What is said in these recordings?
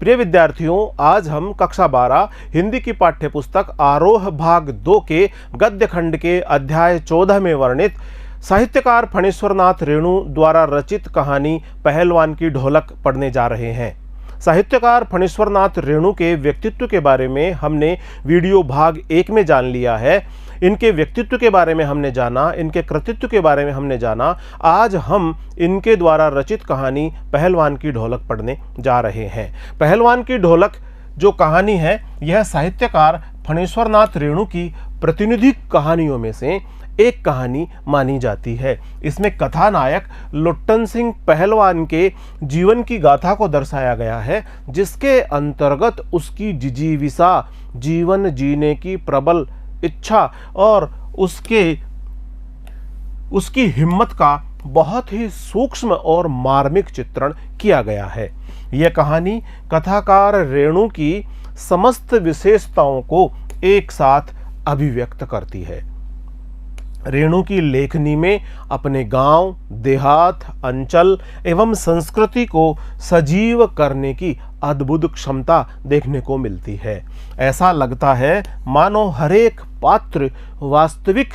प्रिय विद्यार्थियों, आज हम कक्षा 12 हिंदी की पाठ्यपुस्तक आरोह भाग 2 के गद्य खंड के अध्याय 14 में वर्णित साहित्यकार फणीश्वरनाथ रेणु द्वारा रचित कहानी पहलवान की ढोलक पढ़ने जा रहे हैं। साहित्यकार फणीश्वरनाथ रेणु के व्यक्तित्व के बारे में हमने वीडियो भाग 1 में जान लिया है। इनके व्यक्तित्व के बारे में हमने जाना, इनके कृतित्व के बारे में हमने जाना। आज हम इनके द्वारा रचित कहानी पहलवान की ढोलक पढ़ने जा रहे हैं। पहलवान की ढोलक जो कहानी है, यह साहित्यकार फणीश्वरनाथ रेणु की प्रतिनिधि कहानियों में से एक कहानी मानी जाती है। इसमें कथानायक लुट्टन सिंह पहलवान के जीवन की गाथा को दर्शाया गया है, जिसके अंतर्गत उसकी जिजीविषा, जीवन जीने की प्रबल इच्छा और उसकी हिम्मत का बहुत ही सूक्ष्म और मार्मिक चित्रण किया गया है। यह कहानी कथाकार रेणु की समस्त विशेषताओं को एक साथ अभिव्यक्त करती है। रेणु की लेखनी में अपने गांव, देहात, अंचल एवं संस्कृति को सजीव करने की अद्भुत क्षमता देखने को मिलती है। ऐसा लगता है मानो हरेक पात्र वास्तविक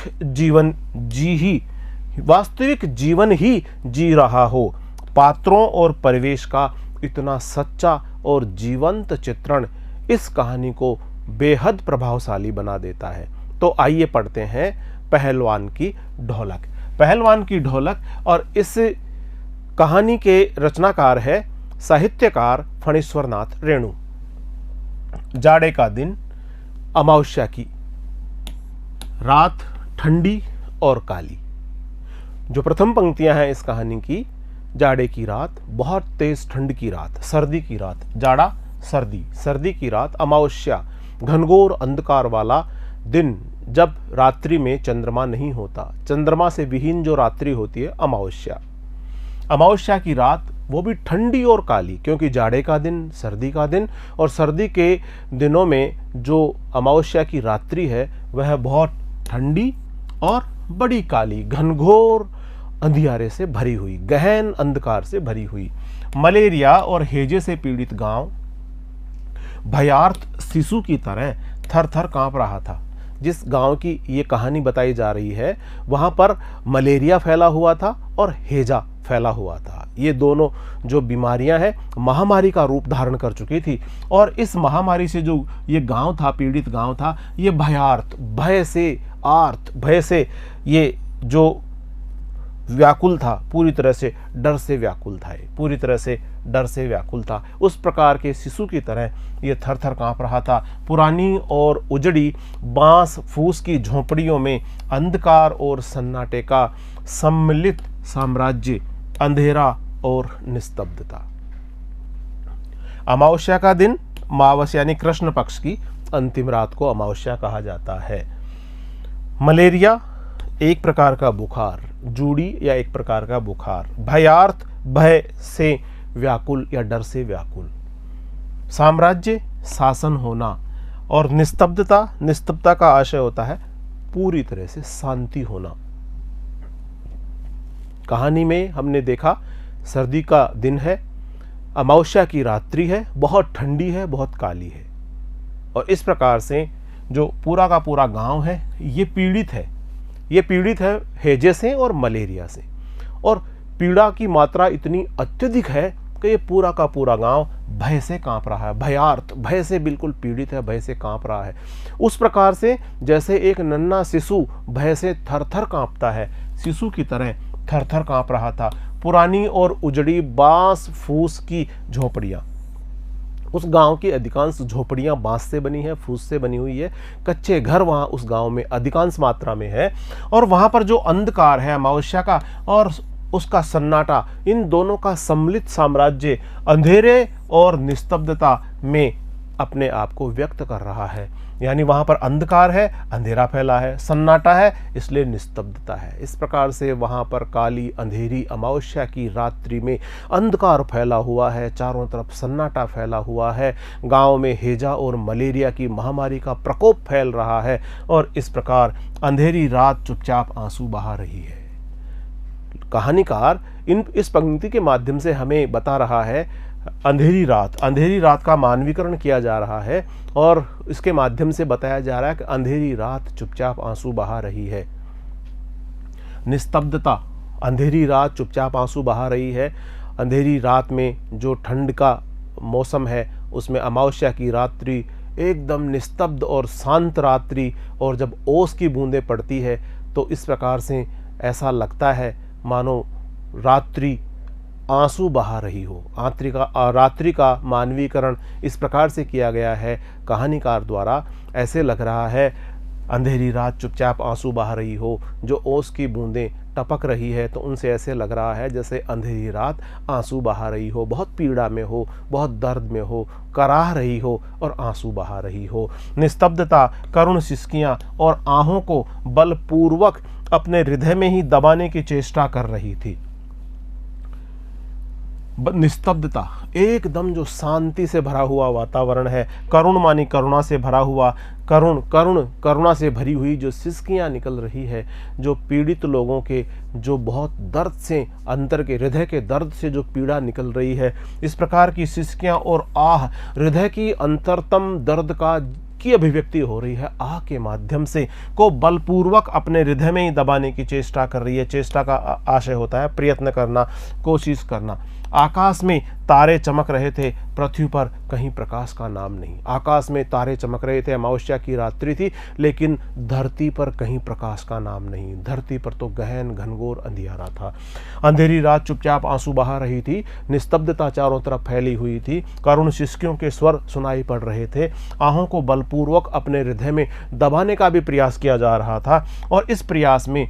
जीवन ही जी रहा हो। पात्रों और परिवेश का इतना सच्चा और जीवंत चित्रण इस कहानी को बेहद प्रभावशाली बना देता है। तो आइए पढ़ते हैं पहलवान की ढोलक। पहलवान की ढोलक और इस कहानी के रचनाकार है साहित्यकार फणीश्वरनाथ रेणु। जाड़े का दिन, अमावस्या की रात, ठंडी और काली। जो प्रथम पंक्तियां हैं इस कहानी की, जाड़े की रात, बहुत तेज ठंड की रात, सर्दी की रात, जाड़ा सर्दी, सर्दी की रात, अमावस्या, घनघोर अंधकार वाला दिन, जब रात्रि में चंद्रमा नहीं होता, चंद्रमा से विहीन जो रात्रि होती है, अमावस्या। अमावस्या की रात, वो भी ठंडी और काली, क्योंकि जाड़े का दिन, सर्दी का दिन, और सर्दी के दिनों में जो अमावस्या की रात्रि है वह बहुत ठंडी और बड़ी काली, घनघोर अंधियारे से भरी हुई, गहन अंधकार से भरी हुई। मलेरिया और हैजे से पीड़ित गांव भयार्त शिशु की तरह थर थर कांप रहा था। जिस गांव की ये कहानी बताई जा रही है, वहां पर मलेरिया फैला हुआ था और हैजा फैला हुआ था। ये दोनों जो बीमारियां हैं, महामारी का रूप धारण कर चुकी थी, और इस महामारी से जो ये गांव था, पीड़ित गांव था, ये भयार्त, भय से ये जो व्याकुल था, पूरी तरह से डर से व्याकुल था, पूरी तरह से डर से व्याकुल था। उस प्रकार के शिशु की तरह ये थर थर कांप रहा था। पुरानी और उजड़ी बांस फूस की झोंपड़ियों में अंधकार और सन्नाटे का सम्मिलित साम्राज्य, अंधेरा और निस्तब्धता। अमावस्या का दिन, मावस यानी कृष्ण पक्ष की अंतिम रात को अमावस्या कहा जाता है। मलेरिया एक प्रकार का बुखार, जूड़ी या एक प्रकार का बुखार, भयार्थ भय से व्याकुल या डर से व्याकुल, साम्राज्य शासन होना, और निस्तब्धता का आशय होता है पूरी तरह से शांति होना। कहानी में हमने देखा सर्दी का दिन है, अमावस्या की रात्रि है, बहुत ठंडी है, बहुत काली है, और इस प्रकार से जो पूरा का पूरा गांव है ये पीड़ित है हैजे से और मलेरिया से, और पीड़ा की मात्रा इतनी अत्यधिक है कि ये पूरा का पूरा गांव भय से कांप रहा है, भयार्थ, भय से बिल्कुल पीड़ित है, भय से कांप रहा है। उस प्रकार से जैसे एक नन्हा शिशु भय से थर थर कांपता है, शिशु की तरह थर थर कांप रहा था। पुरानी और उजड़ी बांस फूस की झोपड़ियां, उस गांव की अधिकांश झोपड़ियां बांस से बनी है, फूस से बनी हुई है। कच्चे घर वहां उस गांव में अधिकांश मात्रा में है, और वहां पर जो अंधकार है अमावस्या का और उसका सन्नाटा, इन दोनों का सम्मिलित साम्राज्य अंधेरे और निस्तब्धता में अपने आप को व्यक्त कर रहा है। यानी वहां पर अंधकार है, अंधेरा फैला है, सन्नाटा है, इसलिए निस्तब्धता है। इस प्रकार से वहां पर काली अंधेरी अमावस्या की रात्रि में अंधकार फैला हुआ है, चारों तरफ सन्नाटा फैला हुआ है, गांव में हैजा और मलेरिया की महामारी का प्रकोप फैल रहा है, और इस प्रकार अंधेरी रात चुपचाप आंसू बहा रही है। कहानीकार इस पंक्ति के माध्यम से हमें बता रहा है अंधेरी रात का मानवीकरण किया जा रहा है और इसके माध्यम से बताया जा रहा है कि अंधेरी रात चुपचाप आंसू बहा रही है। निस्तब्धता, अंधेरी रात चुपचाप आंसू बहा रही है। अंधेरी रात में जो ठंड का मौसम है उसमें अमावस्या की रात्रि एकदम निस्तब्ध और शांत रात्रि, और जब ओस की बूंदें पड़ती है तो इस प्रकार से ऐसा लगता है मानो रात्रि आंसू बहा रही हो। रात्रि का मानवीकरण इस प्रकार से किया गया है कहानीकार द्वारा। ऐसे लग रहा है अंधेरी रात चुपचाप आंसू बहा रही हो, जो ओस की बूंदें टपक रही है तो उनसे ऐसे लग रहा है जैसे अंधेरी रात आंसू बहा रही हो, बहुत पीड़ा में हो, बहुत दर्द में हो, कराह रही हो और आंसू बहा रही हो। निस्तब्धता करुण सिसकियां और आहों को बलपूर्वक अपने हृदय में ही दबाने की चेष्टा कर रही थी। निस्तब्धता, एकदम जो शांति से भरा हुआ वातावरण है, करुण मानी करुणा से भरा हुआ, करुणा से भरी हुई जो सिसकियां निकल रही है, जो पीड़ित लोगों के जो बहुत दर्द से, अंतर के हृदय के दर्द से जो पीड़ा निकल रही है, इस प्रकार की सिसकियां और आह हृदय की अंतरतम दर्द की अभिव्यक्ति हो रही है, आह के माध्यम से को बलपूर्वक अपने हृदय में ही दबाने की चेष्टा कर रही है। चेष्टा का आशय होता है प्रयत्न करना, कोशिश करना। आकाश में तारे चमक रहे थे, पृथ्वी पर कहीं प्रकाश का नाम नहीं। आकाश में तारे चमक रहे थे, अमावस्या की रात्रि थी, लेकिन धरती पर कहीं प्रकाश का नाम नहीं। धरती पर तो गहन घनघोर अंधियारा था। अंधेरी रात चुपचाप आंसू बहा रही थी, निस्तब्धता चारों तरफ फैली हुई थी, करुण सिसकियों के स्वर सुनाई पड़ रहे थे, आहों को बलपूर्वक अपने हृदय में दबाने का भी प्रयास किया जा रहा था, और इस प्रयास में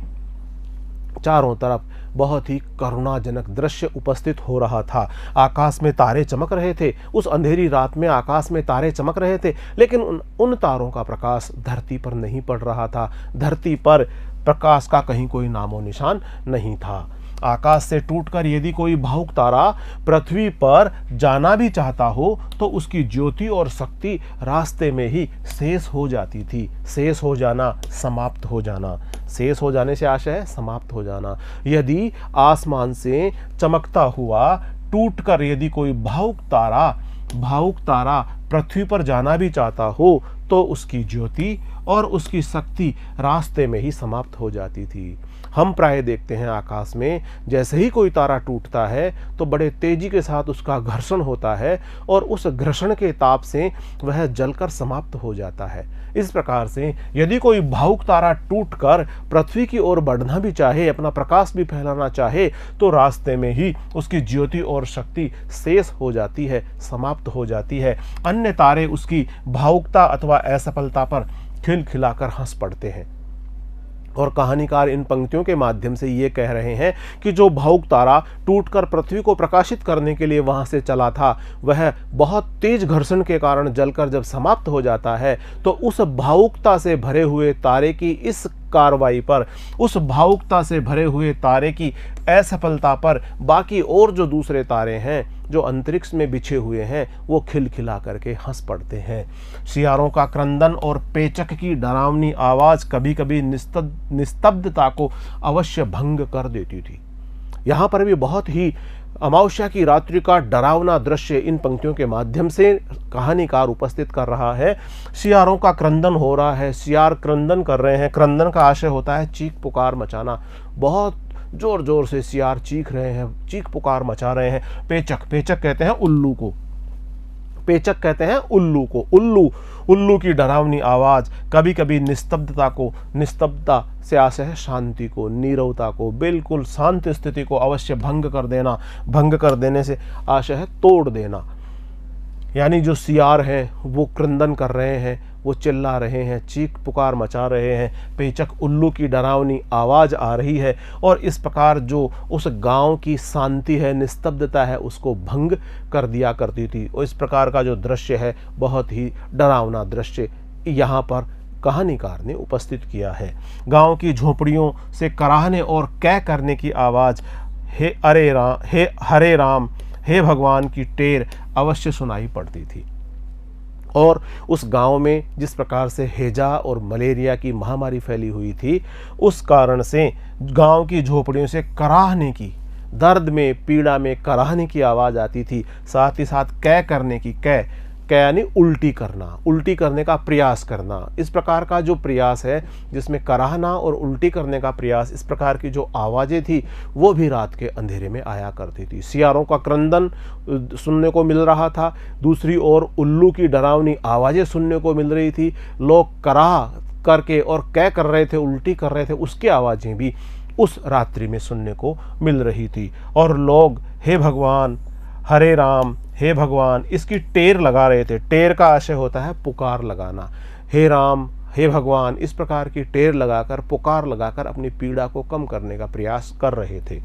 चारों तरफ बहुत ही करुणाजनक दृश्य उपस्थित हो रहा था। आकाश में तारे चमक रहे थे, उस अंधेरी रात में आकाश में तारे चमक रहे थे, लेकिन उन तारों का प्रकाश धरती पर नहीं पड़ रहा था। धरती पर प्रकाश का कहीं कोई नामो निशान नहीं था। आकाश से टूटकर यदि कोई भावुक तारा पृथ्वी पर जाना भी चाहता हो तो उसकी ज्योति और शक्ति रास्ते में ही शेष हो जाती थी। शेष हो जाना, समाप्त हो जाना। शेष हो जाने से आशय है समाप्त हो जाना। यदि आसमान से चमकता हुआ टूटकर यदि कोई भावुक तारा पृथ्वी पर जाना भी चाहता हो तो उसकी ज्योति और उसकी शक्ति रास्ते में ही समाप्त हो जाती थी। हम प्राय देखते हैं आकाश में जैसे ही कोई तारा टूटता है तो बड़े तेजी के साथ उसका घर्षण होता है और उस घर्षण के ताप से वह जलकर समाप्त हो जाता है। इस प्रकार से यदि कोई भावुक तारा टूटकर पृथ्वी की ओर बढ़ना भी चाहे, अपना प्रकाश भी फैलाना चाहे, तो रास्ते में ही उसकी ज्योति और शक्ति शेष हो जाती है, समाप्त हो जाती है। अन्य तारे उसकी भावुकता अथवा असफलता पर खिलखिलाकर हंस पड़ते हैं। और कहानीकार इन पंक्तियों के माध्यम से ये कह रहे हैं कि जो भावुक तारा टूटकर पृथ्वी को प्रकाशित करने के लिए वहां से चला था, वह बहुत तेज घर्षण के कारण जलकर जब समाप्त हो जाता है तो उस भावुकता से भरे हुए तारे की इस कार्रवाई पर, उस भावुकता से भरे हुए तारे की असफलता पर बाकी और जो दूसरे तारे हैं जो अंतरिक्ष में बिछे हुए हैं वो खिलखिला करके हंस पड़ते हैं। सियारों का क्रंदन और पेचक की डरावनी आवाज कभी कभी निस्तब्धता को अवश्य भंग कर देती थी। यहाँ पर भी बहुत ही अमावस्या की रात्रि का डरावना दृश्य इन पंक्तियों के माध्यम से कहानीकार उपस्थित कर रहा है। सियारों का क्रंदन हो रहा है, सियार क्रंदन कर रहे हैं। क्रंदन का आशय होता है चीख पुकार मचाना। बहुत जोर जोर से सियार चीख रहे हैं, चीख पुकार मचा रहे हैं। पेचक कहते हैं उल्लू को, पेचक कहते हैं उल्लू को। उल्लू की डरावनी आवाज कभी कभी निस्तब्धता से आशय है शांति को, नीरवता को, बिल्कुल शांत स्थिति को अवश्य भंग कर देना। भंग कर देने से आशय है तोड़ देना। यानी जो सियार हैं वो क्रंदन कर रहे हैं, वो चिल्ला रहे हैं, चीख पुकार मचा रहे हैं। पेचक उल्लू की डरावनी आवाज़ आ रही है और इस प्रकार जो उस गांव की शांति है, निस्तब्धता है, उसको भंग कर दिया करती थी। और इस प्रकार का जो दृश्य है बहुत ही डरावना दृश्य यहाँ पर कहानीकार ने उपस्थित किया है। गांव की झोपड़ियों से कराहने और कै करने की आवाज़, हे हरे राम, हे भगवान की टेर अवश्य सुनाई पड़ती थी। और उस गांव में जिस प्रकार से हैजा और मलेरिया की महामारी फैली हुई थी, उस कारण से गांव की झोपड़ियों से कराहने की, दर्द में, पीड़ा में कराहने की आवाज़ आती थी। साथ ही साथ कै करने की, कै कै यानी उल्टी करना, उल्टी करने का प्रयास करना। इस प्रकार का जो प्रयास है जिसमें कराहना और उल्टी करने का प्रयास, इस प्रकार की जो आवाज़ें थी वो भी रात के अंधेरे में आया करती थी। सियारों का क्रंदन सुनने को मिल रहा था, दूसरी ओर उल्लू की डरावनी आवाज़ें सुनने को मिल रही थी। लोग कराह करके और कै कर रहे थे, उल्टी कर रहे थे, उसकी आवाज़ें भी उस रात्रि में सुनने को मिल रही थी। और लोग हे भगवान, हरे राम, हे भगवान, इसकी टेर लगा रहे थे। टेर का आशय होता है पुकार लगाना। हे राम, हे भगवान, इस प्रकार की टेर लगाकर, पुकार लगाकर अपनी पीड़ा को कम करने का प्रयास कर रहे थे।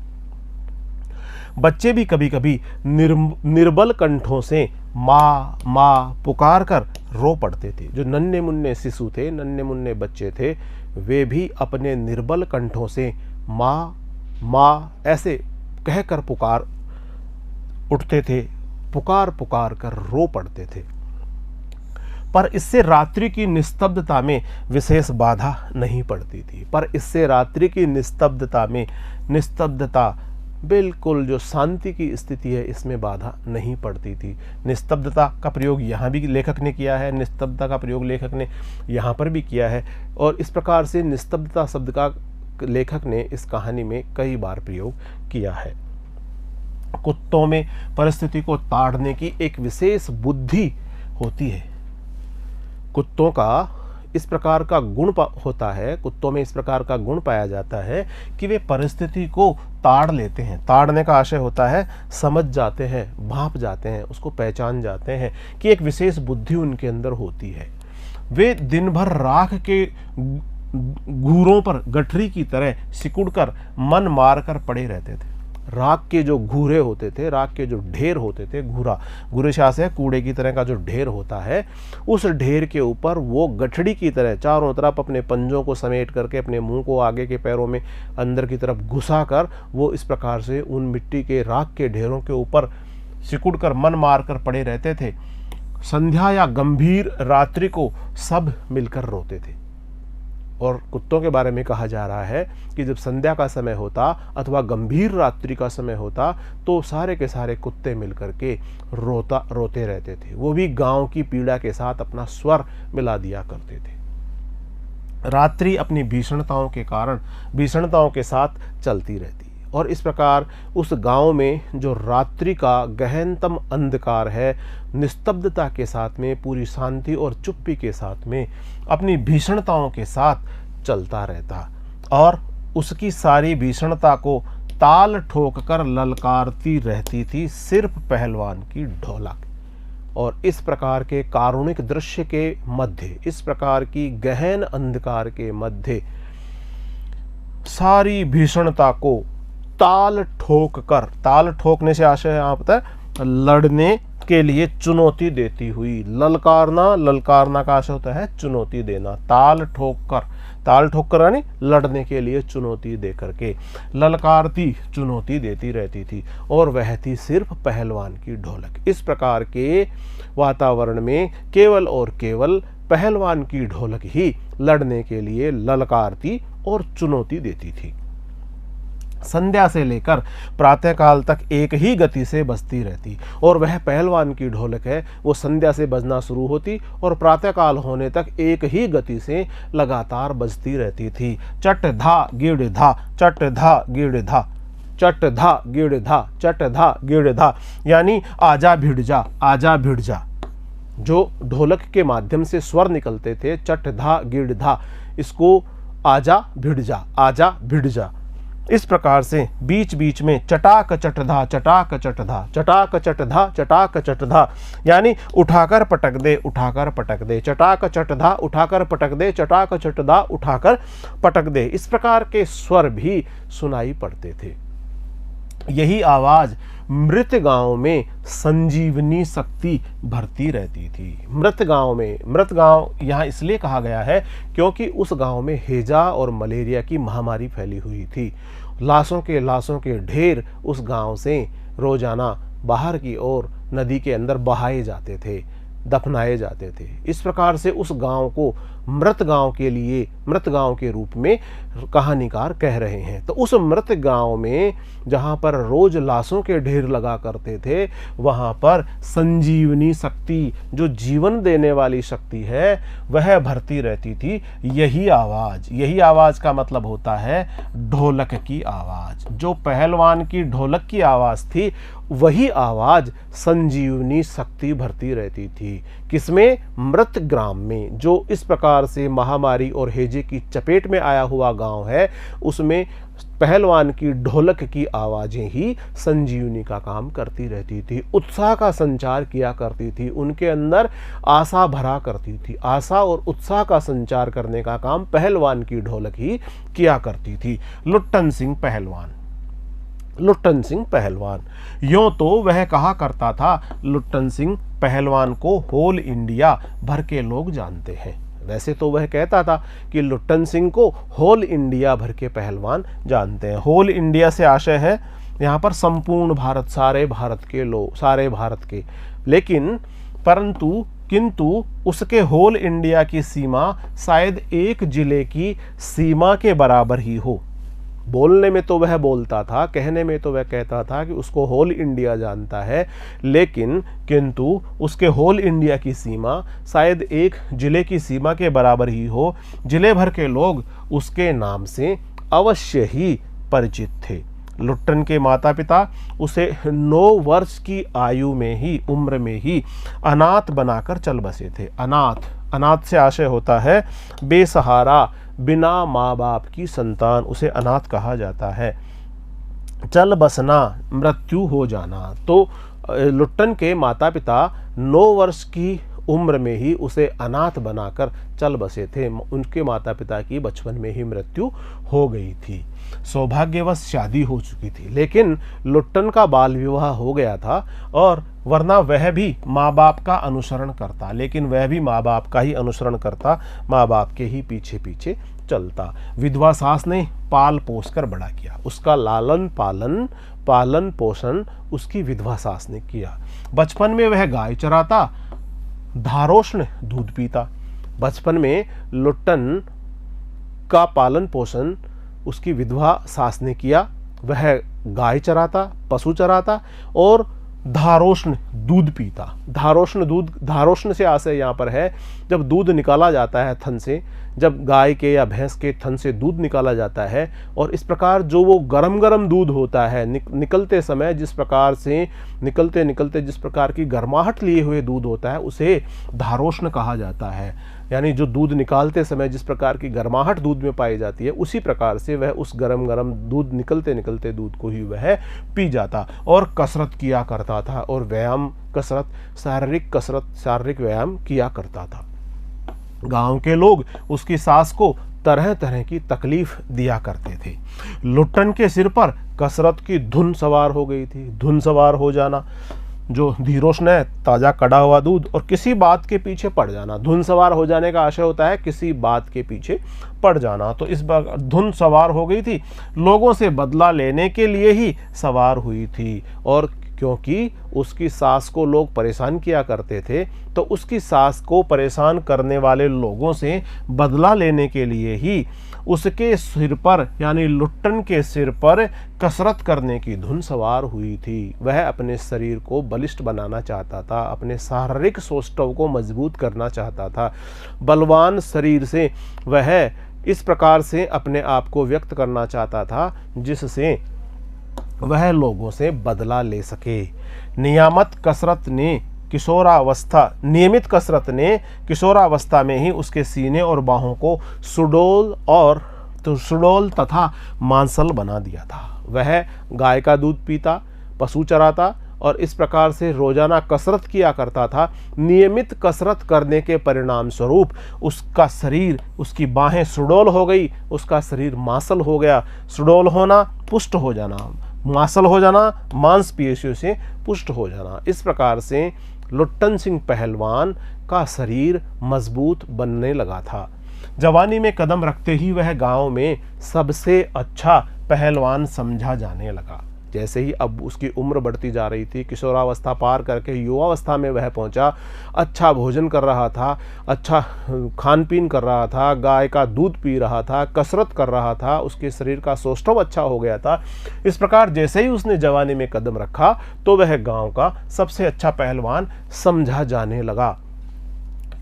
बच्चे भी कभी कभी निर्बल कंठों से माँ माँ पुकार कर रो पड़ते थे। जो नन्हे मुन्ने शिशु थे, नन्हे मुन्ने बच्चे थे, वे भी अपने निर्बल कंठों से माँ माँ ऐसे कहकर पुकार उठते थे, पुकार पुकार कर रो पड़ते थे। पर इससे रात्रि की निस्तब्धता में विशेष बाधा नहीं पड़ती थी। पर इससे रात्रि की निस्तब्धता बिल्कुल जो शांति की स्थिति है, इसमें बाधा नहीं पड़ती थी। निस्तब्धता का प्रयोग यहाँ भी लेखक ने किया है, निस्तब्धता का प्रयोग लेखक ने यहाँ पर भी किया है। और इस प्रकार से निस्तब्धता शब्द का लेखक ने इस कहानी में कई बार प्रयोग किया है। कुत्तों में परिस्थिति को ताड़ने की एक विशेष बुद्धि होती है। कुत्तों का इस प्रकार का गुण होता है, कुत्तों में इस प्रकार का गुण पाया जाता है कि वे परिस्थिति को ताड़ लेते हैं। ताड़ने का आशय होता है समझ जाते हैं, भांप जाते हैं, उसको पहचान जाते हैं कि एक विशेष बुद्धि उनके अंदर होती है। वे दिन भर राख के घूरों पर गठरी की तरह सिकुड़कर मन मार कर पड़े रहते थे। राख के जो घूरे होते थे, राख के जो ढेर होते थे, घूरे शाह से कूड़े की तरह का जो ढेर होता है, उस ढेर के ऊपर वो गठड़ी की तरह चारों तरफ अपने पंजों को समेट करके, अपने मुंह को आगे के पैरों में अंदर की तरफ घुसा कर, वो इस प्रकार से उन मिट्टी के राख के ढेरों के ऊपर सिकुड़ कर मन मार कर पड़े रहते थे। संध्या या गंभीर रात्रि को सब मिलकर रोते थे। और कुत्तों के बारे में कहा जा रहा है कि जब संध्या का समय होता अथवा गंभीर रात्रि का समय होता तो सारे के सारे कुत्ते मिलकर के रोते रहते थे। वो भी गांव की पीड़ा के साथ अपना स्वर मिला दिया करते थे। रात्रि अपनी भीषणताओं के कारण भीषणताओं के साथ चलती रहती। और इस प्रकार उस गांव में जो रात्रि का गहनतम अंधकार है, निस्तब्धता के साथ में, पूरी शांति और चुप्पी के साथ में, अपनी भीषणताओं के साथ चलता रहता। और उसकी सारी भीषणता को ताल ठोक कर ललकारती रहती थी सिर्फ पहलवान की ढोलक। और इस प्रकार के कारुणिक दृश्य के मध्य, इस प्रकार की गहन अंधकार के मध्य सारी भीषणता को ताल ठोक कर, ताल ठोकने से आशय है आप पता है लड़ने के लिए चुनौती देती हुई। ललकारना, ललकारना का आशय होता है चुनौती देना। ताल ठोक कर यानी लड़ने के लिए चुनौती दे करके, ललकारती चुनौती देती रहती थी। और वह थी सिर्फ पहलवान की ढोलक। इस प्रकार के वातावरण में केवल और केवल पहलवान की ढोलक ही लड़ने के लिए ललकारती और चुनौती देती थी। संध्या से लेकर प्रातःकाल तक एक ही गति से बजती रहती। और वह पहलवान की ढोलक है, वो संध्या से बजना शुरू होती और प्रातःकाल होने तक एक ही गति से लगातार बजती रहती थी। चट धा गिड़ धा, चट धा गिड़ धा, चट धा गिड़ धा, चट धा गिड़ धा, यानी आजा भिड़ जा, आजा भिड़ जा। जो ढोलक के माध्यम से स्वर निकलते थे, चट धा गिड़ धा, इसको आजा भिड़ जा, आजा भिड़ जा। इस प्रकार से बीच बीच में चटाक चटधा, चटाक चटधा, चटाक चटधा, चटाक चटधा, यानी उठाकर पटक दे, उठाकर पटक दे, चटाक चटधा, उठाकर पटक दे, चटाक चटधा, उठाकर पटक दे। इस प्रकार के स्वर भी सुनाई पड़ते थे। यही आवाज मृत गांव में संजीवनी शक्ति भरती रहती थी। मृत गांव में, मृत गांव यहाँ इसलिए कहा गया है क्योंकि उस गांव में हैजा और मलेरिया की महामारी फैली हुई थी। लाशों के ढेर उस गांव से रोजाना बाहर की ओर नदी के अंदर बहाए जाते थे। दफनाए जाते थे। इस प्रकार से उस गांव को मृत गांव के लिए मृत गांव के रूप में कहानीकार कह रहे हैं। तो उस मृत गांव में जहां पर रोज लाशों के ढेर लगा करते थे, वहां पर संजीवनी शक्ति, जो जीवन देने वाली शक्ति है, वह भरती रहती थी। यही आवाज का मतलब होता है ढोलक की आवाज। जो पहलवान की ढोलक की आवाज थी, वही आवाज संजीवनी शक्ति भरती रहती थी। किसमें? मृत ग्राम में। जो इस प्रकार से महामारी और हैजे की चपेट में आया हुआ गांव है, उसमें पहलवान की ढोलक की आवाजें ही संजीवनी का काम करती रहती थी, उत्साह का संचार किया करती थी, उनके अंदर आशा भरा करती थी। आशा और उत्साह का संचार करने का काम पहलवान की ढोलक ही किया करती थी। लुट्टन सिंह पहलवान, यूं तो वह कहा करता था, लुट्टन सिंह पहलवान को होल इंडिया भर के लोग जानते हैं। वैसे तो वह कहता था कि लुट्टन सिंह को होल इंडिया भर के पहलवान जानते हैं। होल इंडिया से आशय है यहाँ पर संपूर्ण भारत, सारे भारत के लोग, सारे भारत के। लेकिन किंतु उसके होल इंडिया की सीमा शायद एक जिले की सीमा के बराबर ही हो। बोलने में तो वह बोलता था, कहने में तो वह कहता था कि उसको होल इंडिया जानता है, लेकिन किंतु उसके होल इंडिया की सीमा शायद एक जिले की सीमा के बराबर ही हो। जिले भर के लोग उसके नाम से अवश्य ही परिचित थे। लुट्टन के माता पिता उसे 9 वर्ष की आयु में ही, उम्र में ही अनाथ बनाकर चल बसे थे। अनाथ से आशय होता है बेसहारा, बिना माँ बाप की संतान, उसे अनाथ कहा जाता है। चल बसना, मृत्यु हो जाना। तो लुट्टन के माता पिता 9 वर्ष की उम्र में ही उसे अनाथ बनाकर चल बसे थे। उनके माता पिता की बचपन में ही मृत्यु हो गई थी। सौभाग्यवश शादी हो चुकी थी, लेकिन लुट्टन का बाल विवाह हो गया था, और वरना वह भी माँ बाप का अनुसरण करता, लेकिन वह भी माँ बाप का ही अनुसरण करता, माँ बाप के ही पीछे पीछे चलता। विधवा सास ने पाल पोस कर बड़ा किया, उसका पालन पोषण उसकी विधवा सास ने किया। बचपन में वह गाय चराता, धारोष्ण दूध पीता। बचपन में लुट्टन का पालन पोषण उसकी विधवा सास ने किया। वह गाय चराता, पशु चराता और धारोष्ण दूध पीता। धारोष्ण से आशय यहाँ पर है जब दूध निकाला जाता है थन से, जब गाय के या भैंस के थन से दूध निकाला जाता है, और इस प्रकार जो वो गरम दूध होता है, निकलते समय जिस प्रकार से निकलते जिस प्रकार की गर्माहट लिए हुए दूध होता है, उसे धारोष्ण कहा जाता है। यानी जो दूध निकालते समय जिस प्रकार की गर्माहट दूध में पाई जाती है, उसी प्रकार से वह उस गरम दूध निकलते दूध को ही वह पी जाता और कसरत किया करता था, और व्यायाम शारीरिक व्यायाम किया करता था। गांव के लोग उसकी सास को तरह तरह की तकलीफ दिया करते थे। लुट्टन के सिर पर कसरत की धुन सवार हो गई थी। धुन सवार हो जाना, जो धीरोष्ण है, ताज़ा कड़ा हुआ दूध, और किसी बात के पीछे पड़ जाना। धुन सवार हो जाने का आशय होता है किसी बात के पीछे पड़ जाना। तो इस बार धुन सवार हो गई थी, लोगों से बदला लेने के लिए ही सवार हुई थी, और क्योंकि उसकी सास को लोग परेशान किया करते थे, तो उसकी सास को परेशान करने वाले लोगों से बदला लेने के लिए ही उसके सिर पर, यानी लुट्टन के सिर पर कसरत करने की धुन सवार हुई थी। वह अपने शरीर को बलिष्ठ बनाना चाहता था, अपने शारीरिक सौष्ठव को मजबूत करना चाहता था। बलवान शरीर से वह इस प्रकार से अपने आप को व्यक्त करना चाहता था जिससे वह लोगों से बदला ले सके। नियमित कसरत ने किशोरावस्था में ही उसके सीने और बाहों को सुडौल तथा मांसल बना दिया था। वह गाय का दूध पीता, पशु चराता और इस प्रकार से रोजाना कसरत किया करता था। नियमित कसरत करने के परिणाम स्वरूप उसका शरीर, उसकी बाहें सुडौल हो गई, उसका शरीर मांसल हो गया। सुडौल होना, पुष्ट हो जाना, मांसल हो जाना, मांसपेशियों से पुष्ट हो जाना। इस प्रकार से लुट्टन सिंह पहलवान का शरीर मजबूत बनने लगा था। जवानी में कदम रखते ही वह गांव में सबसे अच्छा पहलवान समझा जाने लगा। जैसे ही अब उसकी उम्र बढ़ती जा रही थी, किशोरावस्था पार करके युवावस्था में वह पहुंचा, अच्छा भोजन कर रहा था, अच्छा खान पीन कर रहा था, गाय का दूध पी रहा था, कसरत कर रहा था, उसके शरीर का सौष्ठव अच्छा हो गया था। इस प्रकार जैसे ही उसने जवानी में कदम रखा तो वह गांव का सबसे अच्छा पहलवान समझा जाने लगा।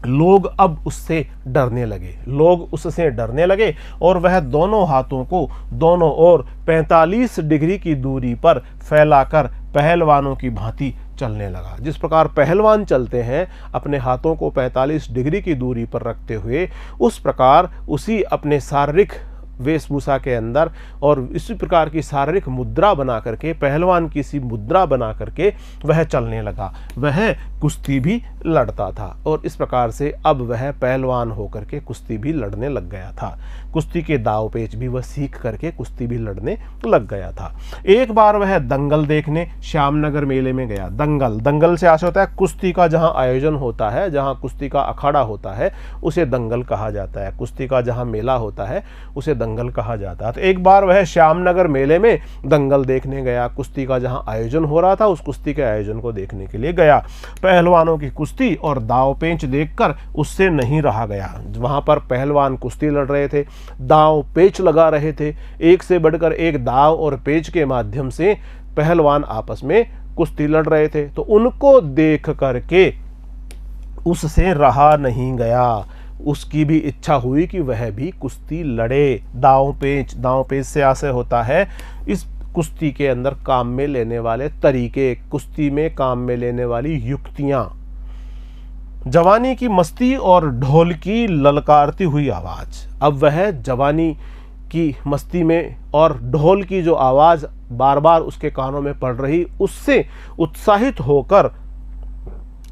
लोग अब उससे डरने लगे और वह दोनों हाथों को दोनों ओर 45 डिग्री की दूरी पर फैलाकर पहलवानों की भांति चलने लगा। जिस प्रकार पहलवान चलते हैं अपने हाथों को 45 डिग्री की दूरी पर रखते हुए, उस प्रकार उसी अपने शारीरिक वेशभूषा के अंदर और इसी प्रकार की शारीरिक मुद्रा बना करके, पहलवान की सी मुद्रा बना करके वह चलने लगा। वह कुश्ती भी लड़ता था और इस प्रकार से अब वह पहलवान होकर के कुश्ती भी लड़ने लग गया था। कुश्ती के दाव पेच भी वह सीख करके कुश्ती भी लड़ने लग गया था। एक बार वह दंगल देखने श्यामनगर मेले में गया। दंगल से आशय होता है कुश्ती का जहाँ आयोजन होता है, जहाँ कुश्ती का अखाड़ा होता है उसे दंगल कहा जाता है। कुश्ती का जहाँ मेला होता है उसे दंगल कहा जाता है। तो एक बार वह श्यामनगर मेले में दंगल देखने गया, कुश्ती का जहाँ आयोजन हो रहा था उस कुश्ती के आयोजन को देखने के लिए गया। पहलवानों की कुश्ती और दाव पेच देखकर उससे नहीं रहा गया। वहां पर पहलवान कुश्ती लड़ रहे थे, दाव पेच लगा रहे थे, एक से बढ़कर एक दाव और पेच के माध्यम से पहलवान आपस में कुश्ती लड़ रहे थे। तो उनको देख करके उससे रहा नहीं गया, उसकी भी इच्छा हुई कि वह भी कुश्ती लड़े। दाव पेच से आशय होता है इस कुश्ती के अंदर काम में लेने वाले तरीके, कुश्ती में काम में लेने वाली युक्तियां। जवानी की मस्ती और ढोल की ललकारती हुई आवाज। अब वह जवानी की मस्ती में और ढोल की जो आवाज बार बार उसके कानों में पड़ रही, उससे उत्साहित होकर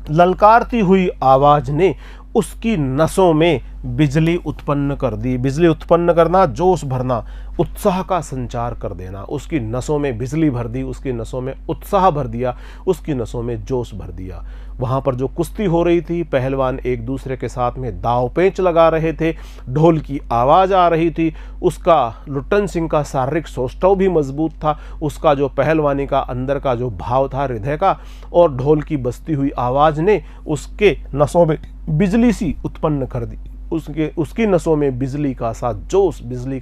ललकारती हुई आवाज ने उसकी नसों में बिजली उत्पन्न कर दी। बिजली उत्पन्न करना, जोश भरना, उत्साह का संचार कर देना। उसकी नसों में बिजली भर दी, उसकी नसों में उत्साह भर दिया, उसकी नसों में जोश भर दिया। वहाँ पर जो कुश्ती हो रही थी, पहलवान एक दूसरे के साथ में दाव पेच लगा रहे थे, ढोल की आवाज़ आ रही थी, उसका लुट्टन सिंह का शारीरिक सौष्ठव भी मजबूत था, उसका जो पहलवानी का अंदर का जो भाव था हृदय का, और ढोल की बजती हुई आवाज़ ने उसके नसों में बिजली सी उत्पन्न कर दी। उसकी नसों में बिजली का सा जोश, बिजली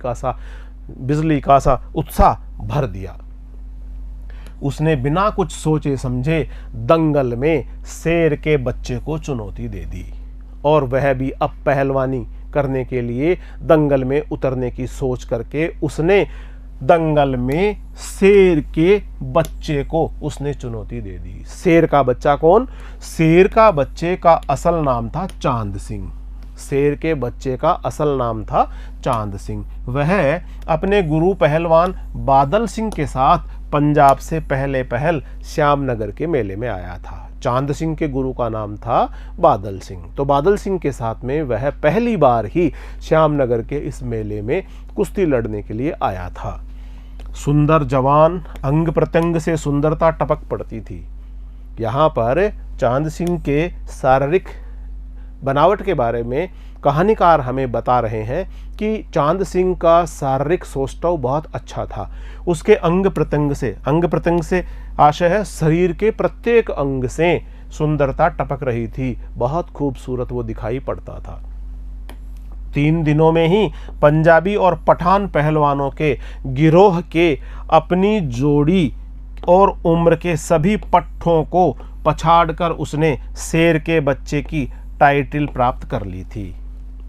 का सा उत्साह भर दिया। उसने बिना कुछ सोचे समझे दंगल में शेर के बच्चे को चुनौती दे दी और वह भी अब पहलवानी करने के लिए दंगल में उतरने की सोच करके उसने दंगल में शेर के बच्चे को उसने चुनौती दे दी। शेर का बच्चा कौन? शेर का बच्चे का असल नाम था चांद सिंह। शेर के बच्चे का असल नाम था चांद सिंह। वह अपने गुरु पहलवान बादल सिंह के साथ पंजाब से पहल श्यामनगर के मेले में आया था। चांद सिंह के गुरु का नाम था बादल सिंह। तो बादल सिंह के साथ में वह पहली बार ही श्यामनगर के इस मेले में कुश्ती लड़ने के लिए आया था। सुंदर जवान, अंग प्रत्यंग से सुंदरता टपक पड़ती थी। यहाँ पर चांद सिंह के शारीरिक बनावट के बारे में कहानीकार हमें बता रहे हैं कि चांद सिंह का शारीरिक सौष्ठव बहुत अच्छा था। उसके अंग प्रत्यंग से आशय है शरीर के प्रत्येक अंग से सुंदरता टपक रही थी, बहुत खूबसूरत वो दिखाई पड़ता था। 3 दिनों में ही पंजाबी और पठान पहलवानों के गिरोह के अपनी जोड़ी और उम्र के सभी पट्ठों को पछाड़कर उसने शेर के बच्चे की टाइटल प्राप्त कर ली थी।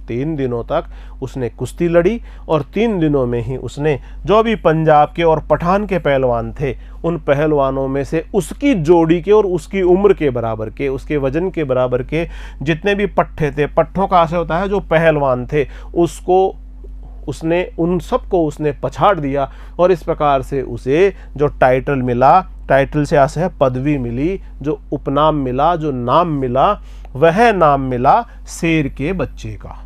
3 दिनों तक उसने कुश्ती लड़ी और 3 दिनों में ही उसने जो भी पंजाब के और पठान के पहलवान थे उन पहलवानों में से उसकी जोड़ी के और उसकी उम्र के बराबर के, उसके वजन के बराबर के जितने भी पट्ठे थे, पट्ठों का आशय होता है जो पहलवान थे, उन सबको उसने पछाड़ दिया। और इस प्रकार से उसे जो टाइटल मिला, टाइटल से आशय है पदवी मिली, जो उपनाम मिला, जो नाम मिला, वह नाम मिला शेर के बच्चे का।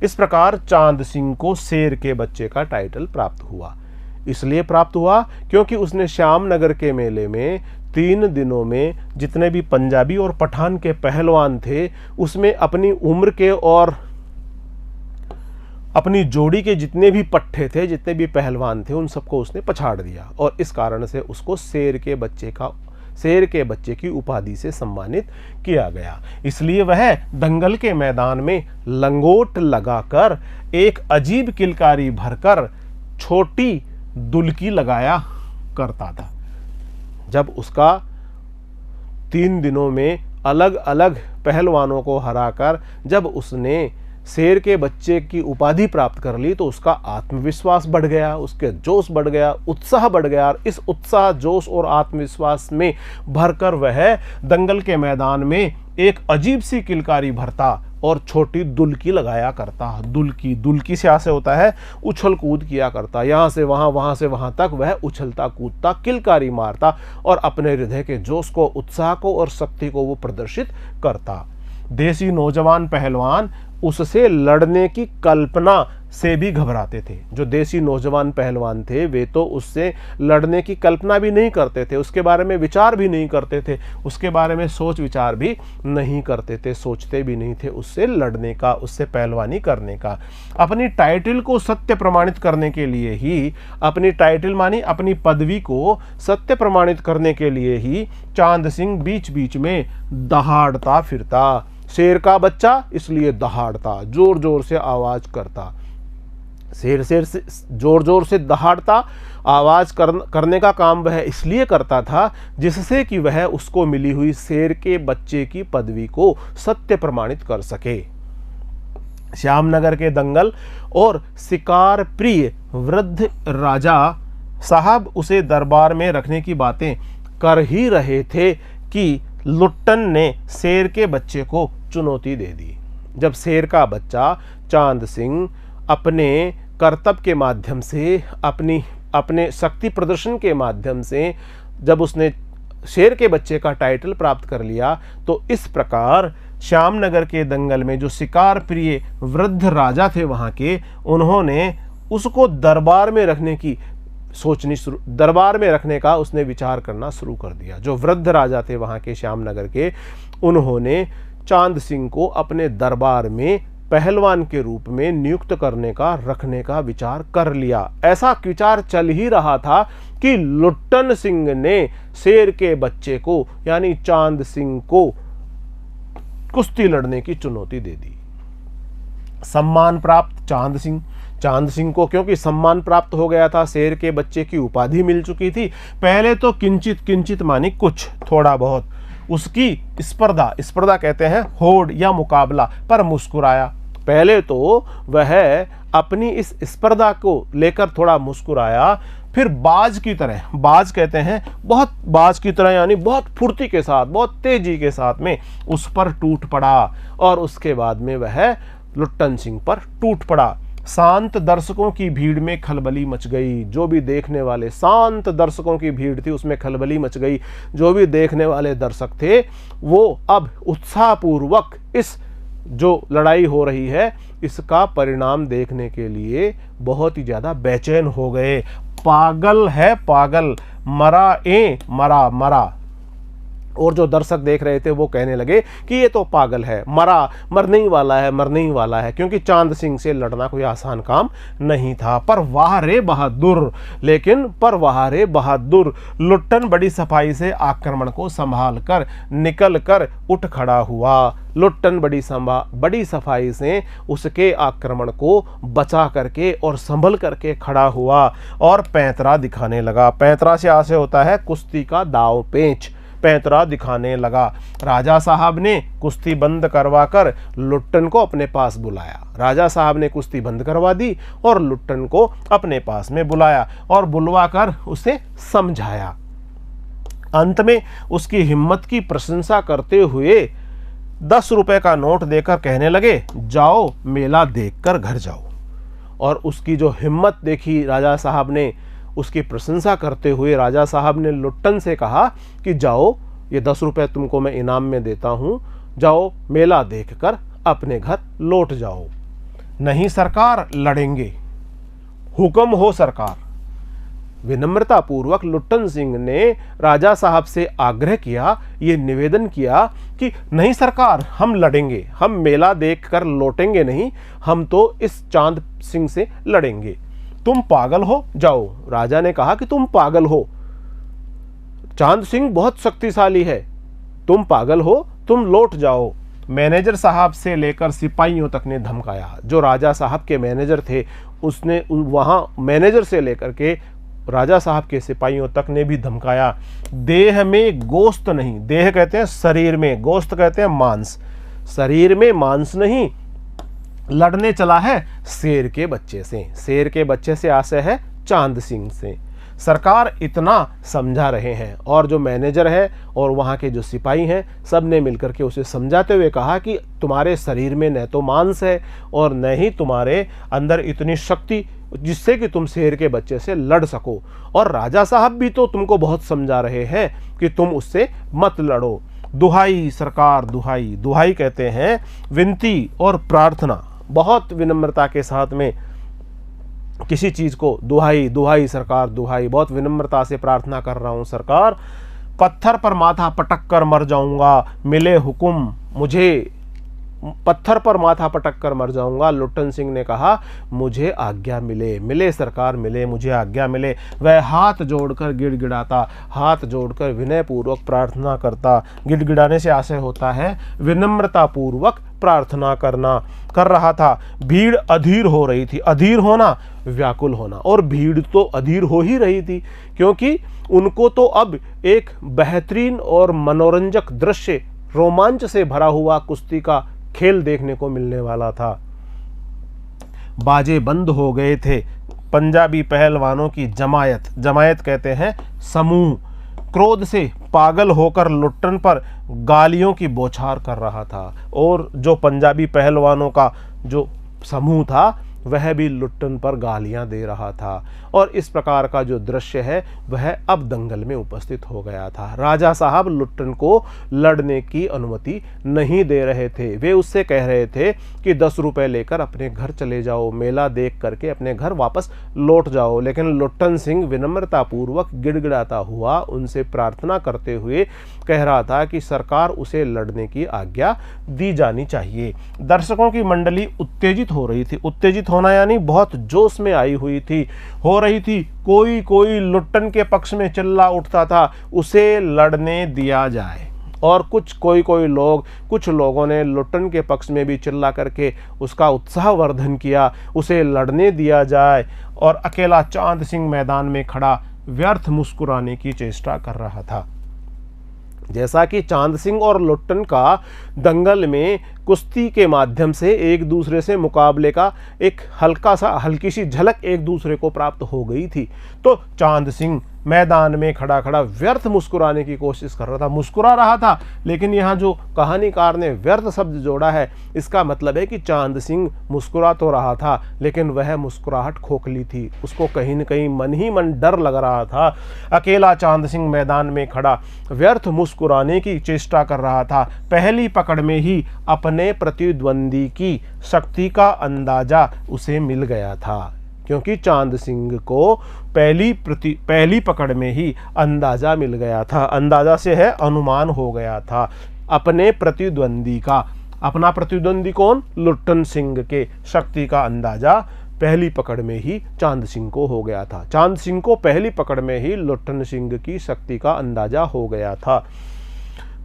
इस प्रकार चांद सिंह को शेर के बच्चे का टाइटल प्राप्त हुआ। इसलिए प्राप्त हुआ क्योंकि उसने श्यामनगर के मेले में 3 दिनों में जितने भी पंजाबी और पठान के पहलवान थे उसमें अपनी उम्र के और अपनी जोड़ी के जितने भी पट्टे थे, जितने भी पहलवान थे, उन सबको उसने पछाड़ दिया और इस कारण से उसको शेर के बच्चे की उपाधि से सम्मानित किया गया। इसलिए वह दंगल के मैदान में लंगोट लगाकर एक अजीब किलकारी भरकर छोटी दुलकी लगाया करता था। जब उसका 3 दिनों में अलग अलग पहलवानों को हराकर जब उसने शेर के बच्चे की उपाधि प्राप्त कर ली तो उसका आत्मविश्वास बढ़ गया, उसके जोश बढ़ गया, उत्साह बढ़ गया और इस उत्साह, जोश और आत्मविश्वास में भरकर वह दंगल के मैदान में एक अजीब सी किलकारी भरता और छोटी दुलकी लगाया करता। दुलकी से आशय होता है उछल कूद किया करता, यहाँ से वहाँ, वहाँ से वहाँ तक वह उछलता कूदता, किलकारी मारता और अपने हृदय के जोश को, उत्साह को और शक्ति को वो प्रदर्शित करता। देसी नौजवान पहलवान उससे लड़ने की कल्पना से भी घबराते थे। जो देसी नौजवान पहलवान थे वे तो उससे लड़ने की कल्पना भी नहीं करते थे, उसके बारे में विचार भी नहीं करते थे, उसके बारे में सोच विचार भी नहीं करते थे, सोचते भी नहीं थे उससे लड़ने का, उससे पहलवानी करने का। अपनी टाइटल को सत्य प्रमाणित करने के लिए ही, अपनी टाइटल मानी अपनी पदवी को सत्य प्रमाणित करने के लिए ही चांद सिंह बीच बीच में दहाड़ता फिरता। शेर का बच्चा इसलिए दहाड़ता, जोर जोर से आवाज करता। शेर से जोर जोर से दहाड़ता, आवाज करने का काम वह इसलिए करता था जिससे कि वह उसको मिली हुई शेर के बच्चे की पदवी को सत्य प्रमाणित कर सके। श्यामनगर के दंगल और शिकार प्रिय वृद्ध राजा साहब उसे दरबार में रखने की बातें कर ही रहे थे कि लुट्टन ने शेर के बच्चे को चुनौती दे दी। जब शेर का बच्चा चांद सिंह अपने कर्तव्य के माध्यम से, अपने शक्ति प्रदर्शन के माध्यम से जब उसने शेर के बच्चे का टाइटल प्राप्त कर लिया तो इस प्रकार श्यामनगर के दंगल में जो शिकार प्रिय वृद्ध राजा थे वहाँ के, उन्होंने उसको दरबार में रखने का उसने विचार करना शुरू कर दिया। जो वृद्ध राजा थे वहाँ के श्यामनगर के, उन्होंने चांद सिंह को अपने दरबार में पहलवान के रूप में नियुक्त रखने का विचार कर लिया। ऐसा विचार चल ही रहा था कि लुट्टन सिंह ने शेर के बच्चे को यानी चांद सिंह को कुश्ती लड़ने की चुनौती दे दी। सम्मान प्राप्त चांद सिंह को क्योंकि सम्मान प्राप्त हो गया था, शेर के बच्चे की उपाधि मिल चुकी थी। पहले तो किंचित मानी कुछ, थोड़ा बहुत उसकी स्पर्धा कहते हैं होड़ या मुकाबला पर मुस्कुराया। पहले तो वह अपनी इस स्पर्धा को लेकर थोड़ा मुस्कुराया, फिर बाज कहते हैं बहुत बाज की तरह यानी बहुत फुर्ती के साथ, बहुत तेजी के साथ में उस पर टूट पड़ा और उसके बाद में वह लुट्टन सिंह पर टूट पड़ा। शांत दर्शकों की भीड़ में खलबली मच गई। जो भी देखने वाले, शांत दर्शकों की भीड़ थी उसमें खलबली मच गई। जो भी देखने वाले दर्शक थे वो अब उत्साहपूर्वक इस जो लड़ाई हो रही है इसका परिणाम देखने के लिए बहुत ही ज़्यादा बेचैन हो गए। पागल है पागल, मरा। और जो दर्शक देख रहे थे वो कहने लगे कि ये तो पागल है, मरने ही वाला है, क्योंकि चांद सिंह से लड़ना कोई आसान काम नहीं था। पर वाह रे बहादुर, लुट्टन बड़ी सफाई से आक्रमण को संभाल कर निकल कर उठ खड़ा हुआ। लुट्टन बड़ी सफाई से उसके आक्रमण को बचा करके और संभल करके खड़ा हुआ और पैंतरा दिखाने लगा। पैंतरा से आशय होता है कुश्ती का दाव पेंच। पैंतरा दिखाने लगा। राजा साहब ने कुश्ती बंद करवाकर लुट्टन को अपने पास बुलाया। राजा साहब ने कुश्ती बंद करवा दी और लुट्टन को अपने पास में बुलाया और बुलवाकर उसे समझाया। अंत में उसकी हिम्मत की प्रशंसा करते हुए 10 रुपए का नोट देकर कहने लगे, जाओ मेला देखकर घर जाओ। और उसकी जो हिम्मत देखी राजा साहब ने, उसकी प्रशंसा करते हुए राजा साहब ने लुट्टन से कहा कि जाओ, ये 10 रुपए तुमको मैं इनाम में देता हूँ, जाओ मेला देखकर अपने घर लौट जाओ। नहीं सरकार, लड़ेंगे, हुक्म हो सरकार। विनम्रता पूर्वक लुट्टन सिंह ने राजा साहब से आग्रह किया, ये निवेदन किया कि नहीं सरकार, हम लड़ेंगे, हम मेला देखकर लौटेंगे नहीं, हम तो इस चांद सिंह से लड़ेंगे। तुम पागल हो, जाओ। राजा ने कहा कि तुम पागल हो, चांद सिंह बहुत शक्तिशाली है, तुम पागल हो, तुम लौट जाओ। मैनेजर साहब से लेकर सिपाहियों तक ने धमकाया। जो राजा साहब के मैनेजर थे, उसने वहां मैनेजर से लेकर के राजा साहब के सिपाहियों तक ने भी धमकाया। देह में गोश्त नहीं, देह कहते हैं शरीर में, गोश्त कहते हैं मांस, शरीर में मांस नहीं, लड़ने चला है शेर के बच्चे से। शेर के बच्चे से आशय है चांद सिंह से। सरकार इतना समझा रहे हैं, और जो मैनेजर है और वहाँ के जो सिपाही हैं, सब ने मिलकर के उसे समझाते हुए कहा कि तुम्हारे शरीर में न तो मांस है और न ही तुम्हारे अंदर इतनी शक्ति जिससे कि तुम शेर के बच्चे से लड़ सको, और राजा साहब भी तो तुमको बहुत समझा रहे हैं कि तुम उससे मत लड़ो। दुहाई सरकार, दुहाई, दुहाई कहते हैं विनती और प्रार्थना। बहुत विनम्रता के साथ में किसी चीज़ को दुहाई, दुहाई सरकार, दुहाई, बहुत विनम्रता से प्रार्थना कर रहा हूँ सरकार, पत्थर पर माथा पटक कर मर जाऊंगा, मिले हुक्म मुझे, पत्थर पर माथा पटक कर मर जाऊंगा। लुट्टन सिंह ने कहा मुझे आज्ञा मिले, मिले सरकार, मिले, मुझे आज्ञा मिले। वह हाथ जोड़कर गिड़गिड़ाता, हाथ जोड़कर विनय पूर्वक प्रार्थना करता। गिड़गिड़ाने से आशय होता है विनम्रता पूर्वक प्रार्थना कर रहा था। भीड़ अधीर हो रही थी। अधीर होना, व्याकुल होना, और भीड़ तो अधीर हो ही रही थी, क्योंकि उनको तो अब एक बेहतरीन और मनोरंजक दृश्य, रोमांच से भरा हुआ कुश्ती का खेल देखने को मिलने वाला था। बाजे बंद हो गए थे। पंजाबी पहलवानों की जमायत, जमायत कहते हैं समूह, क्रोध से पागल होकर लुट्टन पर गालियों की बौछार कर रहा था, और जो पंजाबी पहलवानों का जो समूह था वह भी लुट्टन पर गालियां दे रहा था। और इस प्रकार का जो दृश्य है वह अब दंगल में उपस्थित हो गया था। राजा साहब लुट्टन को लड़ने की अनुमति नहीं दे रहे थे। वे उससे कह रहे थे कि 10 रुपए लेकर अपने घर चले जाओ, मेला देख करके अपने घर वापस लौट जाओ। लेकिन लुट्टन सिंह विनम्रतापूर्वक गिड़गिड़ाता हुआ उनसे प्रार्थना करते हुए कह रहा था कि सरकार उसे लड़ने की आज्ञा दी जानी चाहिए। दर्शकों की मंडली उत्तेजित हो रही थी। उत्तेजित होना यानी बहुत जोश में आई हुई थी, हो रही थी। कोई कोई लुट्टन के पक्ष में चिल्ला उठता था, उसे लड़ने दिया जाए, और कुछ लोगों ने लुट्टन के पक्ष में भी चिल्ला करके उसका उत्साहवर्धन किया, उसे लड़ने दिया जाए। और अकेला चांद सिंह मैदान में खड़ा व्यर्थ मुस्कुराने की चेष्टा कर रहा था। जैसा कि चांद सिंह और लुट्टन का दंगल में कुश्ती के माध्यम से एक दूसरे से मुकाबले का एक हल्की सी झलक एक दूसरे को प्राप्त हो गई थी, तो चांद सिंह मैदान में खड़ा खड़ा व्यर्थ मुस्कुराने की कोशिश कर रहा था, मुस्कुरा रहा था। लेकिन यहाँ जो कहानीकार ने व्यर्थ शब्द जोड़ा है, इसका मतलब है कि चांद सिंह मुस्कुरा तो रहा था, लेकिन वह मुस्कुराहट खोखली थी, उसको कहीं न कहीं मन ही मन डर लग रहा था। अकेला चांद सिंह मैदान में खड़ा व्यर्थ मुस्कुराने की चेष्टा कर रहा था। पहली पकड़ में ही अपने प्रतिद्वंदी की शक्ति का अंदाजा उसे मिल गया था, क्योंकि चांद सिंह को पहली पकड़ में ही अंदाजा मिल गया था। अंदाजा से है अनुमान हो गया था अपने प्रतिद्वंदी का। अपना प्रतिद्वंदी कौन? लुट्टन सिंह के शक्ति का अंदाजा पहली पकड़ में ही चांद सिंह को हो गया था। चांद सिंह को पहली पकड़ में ही लुट्टन सिंह की शक्ति का अंदाजा हो गया था।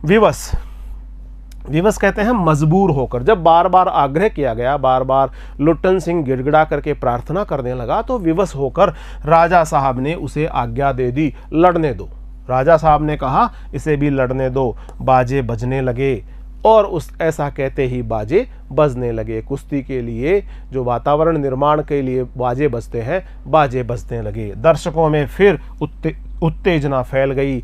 विवश कहते हैं मजबूर होकर। जब बार बार आग्रह किया गया, बार बार लुट्टन सिंह गिड़गिड़ा करके प्रार्थना करने लगा, तो विवश होकर राजा साहब ने उसे आज्ञा दे दी, लड़ने दो। राजा साहब ने कहा इसे भी लड़ने दो। बाजे बजने लगे, और ऐसा कहते ही बाजे बजने लगे। कुश्ती के लिए जो वातावरण निर्माण के लिए बाजे बजते हैं, बाजे बजने लगे। दर्शकों में फिर उत्तेजना फैल गई।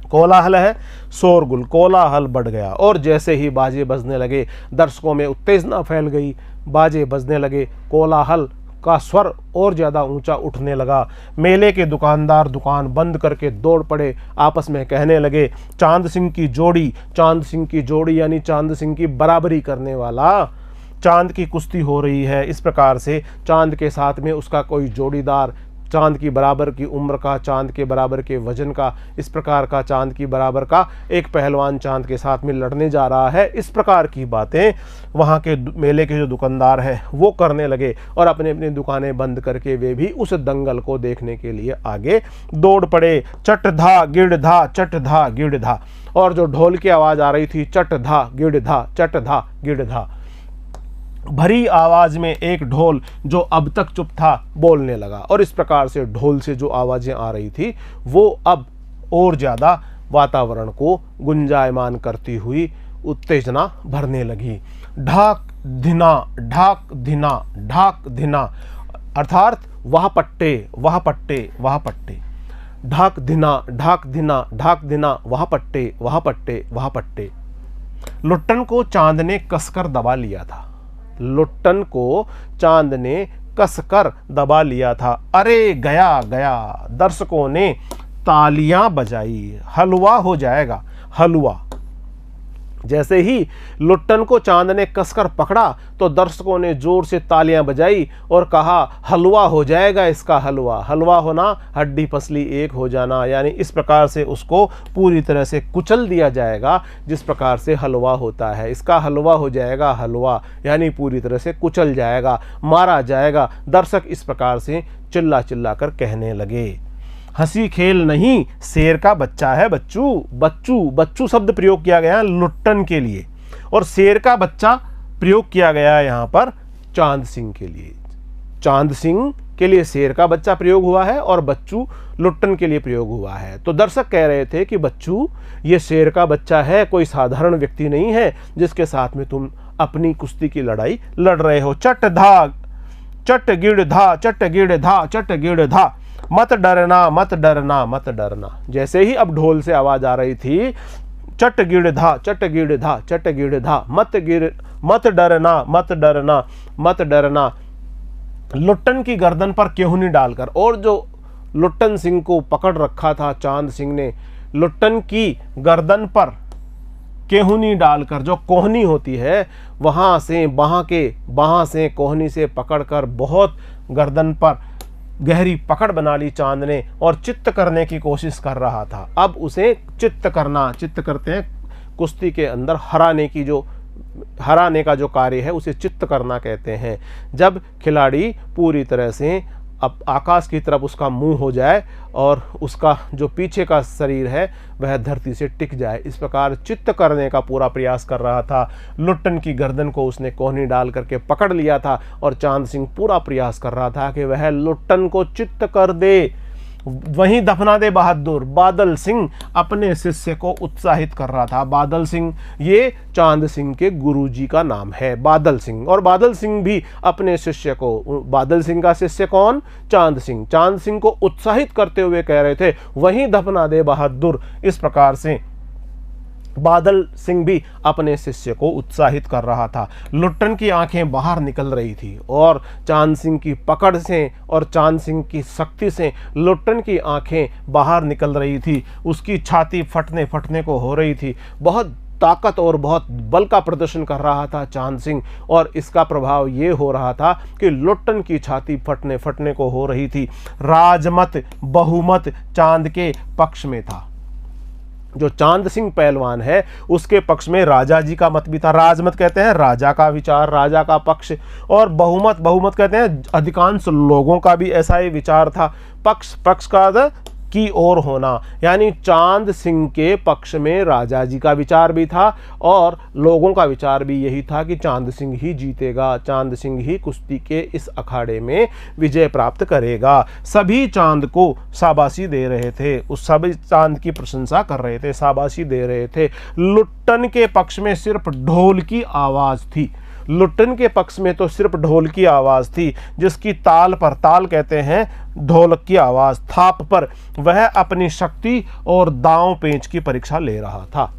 कोलाहल है शोरगुल, कोलाहल बढ़ गया। और जैसे ही बाजे बजने लगे, दर्शकों में उत्तेजना फैल गई। बाजे बजने लगे, कोलाहल का स्वर और ज़्यादा ऊंचा उठने लगा। मेले के दुकानदार दुकान बंद करके दौड़ पड़े, आपस में कहने लगे चांद सिंह की जोड़ी यानी चांद सिंह की बराबरी करने वाला चांद की कुश्ती हो रही है, इस प्रकार से चांद के साथ में उसका कोई जोड़ीदार, चांद की बराबर की उम्र का, चांद के बराबर के वजन का, इस प्रकार का चांद की बराबर का एक पहलवान चांद के साथ में लड़ने जा रहा है। इस प्रकार की बातें वहाँ के मेले के जो दुकानदार हैं वो करने लगे और अपने अपनी दुकानें बंद करके वे भी उस दंगल को देखने के लिए आगे दौड़ पड़े। चट धा गिड़ धा, चट धा गिड़ धा, और जो ढोल की आवाज़ आ रही थी, चट धा गिड़ धा, चट धा गिड़ धा, भरी आवाज में एक ढोल जो अब तक चुप था बोलने लगा। और इस प्रकार से ढोल से जो आवाजें आ रही थी वो अब और ज्यादा वातावरण को गुंजायमान करती हुई उत्तेजना भरने लगी। ढाक धिना, ढाक धिना, ढाक धिना, अर्थात वह पट्टे, वह पट्टे, वह पट्टे, ढाक धिना, ढाक धिना, ढाक धिना, वह पट्टे, वह पट्टे, वह पट्टे। लुट्टन को चांद ने कसकर दबा लिया था, लुट्टन को चांद ने कसकर दबा लिया था। अरे गया गया, दर्शकों ने तालियां बजाई, हलवा हो जाएगा, हलवा। जैसे ही लुट्टन को चांद ने कसकर पकड़ा तो दर्शकों ने जोर से तालियां बजाई और कहा हलवा हो जाएगा इसका, हलवा। हलवा होना हड्डी पसली एक हो जाना, यानी इस प्रकार से उसको पूरी तरह से कुचल दिया जाएगा जिस प्रकार से हलवा होता है। इसका हलवा हो जाएगा, हलवा यानी पूरी तरह से कुचल जाएगा, मारा जाएगा। दर्शक इस प्रकार से चिल्ला चिल्ला कर कहने लगे। हंसी खेल नहीं, शेर का बच्चा है बच्चू। बच्चू, बच्चू शब्द प्रयोग किया गया लुट्टन के लिए और शेर का बच्चा प्रयोग किया गया है यहाँ पर चांद सिंह के लिए। चांद सिंह के लिए शेर का बच्चा प्रयोग हुआ है और बच्चू लुट्टन के लिए प्रयोग हुआ है। तो दर्शक कह रहे थे कि बच्चू ये शेर का बच्चा है, कोई साधारण व्यक्ति नहीं है जिसके साथ में तुम अपनी कुश्ती की लड़ाई लड़ रहे हो। चट धा, चट गिड़ धा, चट गिड़ धा, चट गिड़ धा, मत डरना, मत डरना, मत डरना। जैसे ही अब ढोल से आवाज आ रही थी, चट गिड़ धा, चट गिड़ धा, चट गिड़ धा, मत डरना, मत डरना, मत डरना। लुट्टन की गर्दन पर केहूनी डालकर, और जो लुट्टन सिंह को पकड़ रखा था चांद सिंह ने, लुट्टन की गर्दन पर केहूनी डालकर, जो कोहनी होती है वहां से बाहां से कोहनी से पकड़कर बहुत गर्दन पर गहरी पकड़ बना ली चांद ने और चित्त करने की कोशिश कर रहा था। अब उसे चित्त करना, चित्त करते हैं कुश्ती के अंदर हराने का जो कार्य है उसे चित्त करना कहते हैं। जब खिलाड़ी पूरी तरह से अब आकाश की तरफ उसका मुंह हो जाए और उसका जो पीछे का शरीर है वह धरती से टिक जाए, इस प्रकार चित्त करने का पूरा प्रयास कर रहा था। लुट्टन की गर्दन को उसने कोहनी डाल करके पकड़ लिया था और चांद सिंह पूरा प्रयास कर रहा था कि वह लुट्टन को चित्त कर दे। वहीं दफना दे बहादुर बादल सिंह अपने शिष्य को उत्साहित कर रहा था। बादल सिंह ये चांद सिंह के गुरुजी का नाम है, बादल सिंह। और बादल सिंह भी अपने शिष्य को, बादल सिंह का शिष्य कौन? चांद सिंह। चांद सिंह को उत्साहित करते हुए कह रहे थे वहीं दफना दे बहादुर। इस प्रकार से बादल सिंह भी अपने शिष्य को उत्साहित कर रहा था। लुट्टन की आंखें बाहर निकल रही थी और चांद सिंह की पकड़ से और चांद सिंह की शक्ति से लुट्टन की आंखें बाहर निकल रही थी। उसकी छाती फटने को हो रही थी। बहुत ताकत और बहुत बल का प्रदर्शन कर रहा था चांद सिंह और इसका प्रभाव ये हो रहा था कि लुट्टन की छाती फटने को हो रही थी। राजमत बहुमत चांद के पक्ष में था। जो चांद सिंह पहलवान है उसके पक्ष में राजा जी का मत भी था। राजमत कहते हैं राजा का विचार, राजा का पक्ष, और बहुमत कहते हैं अधिकांश लोगों का भी ऐसा ही विचार था। पक्ष का की ओर होना, यानी चांद सिंह के पक्ष में राजा जी का विचार भी था और लोगों का विचार भी यही था कि चांद सिंह ही जीतेगा, चांद सिंह ही कुश्ती के इस अखाड़े में विजय प्राप्त करेगा। सभी चांद को शाबाशी दे रहे थे, उस सभी चांद की प्रशंसा कर रहे थे, शाबाशी दे रहे थे। लुट्टन के पक्ष में सिर्फ ढोल की आवाज थी। लुट्टन के पक्ष में तो सिर्फ ढोल की आवाज थी, जिसकी ताल पर, ताल कहते हैं ढोलक की आवाज, थाप पर वह अपनी शक्ति और दांव पेंच की परीक्षा ले रहा था।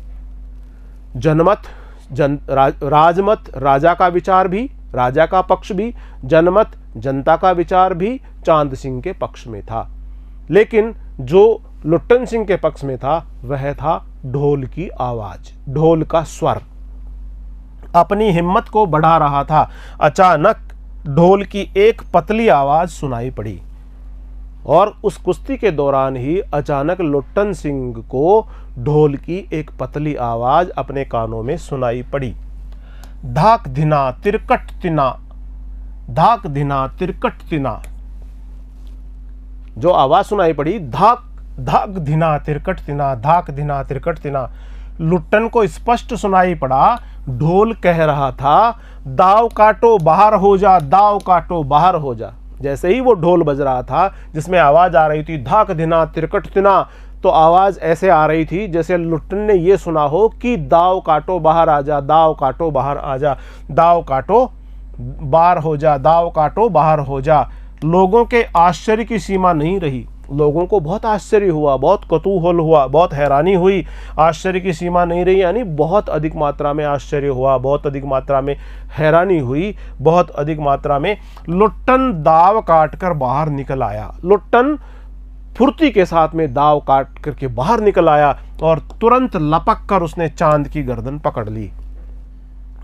राजमत राजा का विचार भी, राजा का पक्ष भी, जनमत जनता का विचार भी चांद सिंह के पक्ष में था। लेकिन जो लुट्टन सिंह के पक्ष में था वह था ढोल की आवाज, ढोल का स्वर। अपनी हिम्मत को बढ़ा रहा था। अचानक ढोल की एक पतली आवाज सुनाई पड़ी और उस कुश्ती के दौरान ही अचानक लुट्टन सिंह को ढोल की एक पतली आवाज अपने कानों में सुनाई पड़ी। धाक धिना तिरकट तिना, धाक धिना तिरकट तिना। जो आवाज सुनाई पड़ी, धाक धाक धिना तिरकट तिना, धाक धिना तिरकट तिना, लुट्टन को स्पष्ट सुनाई पड़ा। ढोल कह रहा था, दाव काटो बाहर हो जा, दाव काटो बाहर हो जा। जैसे ही वो ढोल बज रहा था जिसमें आवाज आ रही थी धाक धिना तिरकट तिना, तो आवाज ऐसे आ रही थी जैसे लुट्टन ने ये सुना हो कि दाव काटो बाहर आ जा, दाव काटो बाहर आ जा, दाव काटो बाहर हो जा, दाव काटो बाहर हो जा। लोगों के आश्चर्य की सीमा नहीं रही। लोगों को बहुत आश्चर्य हुआ, बहुत कौतूहल हुआ, बहुत हैरानी हुई। आश्चर्य की सीमा नहीं रही यानी बहुत अधिक मात्रा में आश्चर्य हुआ, बहुत अधिक मात्रा में हैरानी हुई, बहुत अधिक मात्रा में। लुट्टन दाव काट कर बाहर निकल आया। लुट्टन फुर्ती के साथ में दाव काट करके बाहर निकल आया और तुरंत लपक कर उसने चांद की गर्दन पकड़ ली,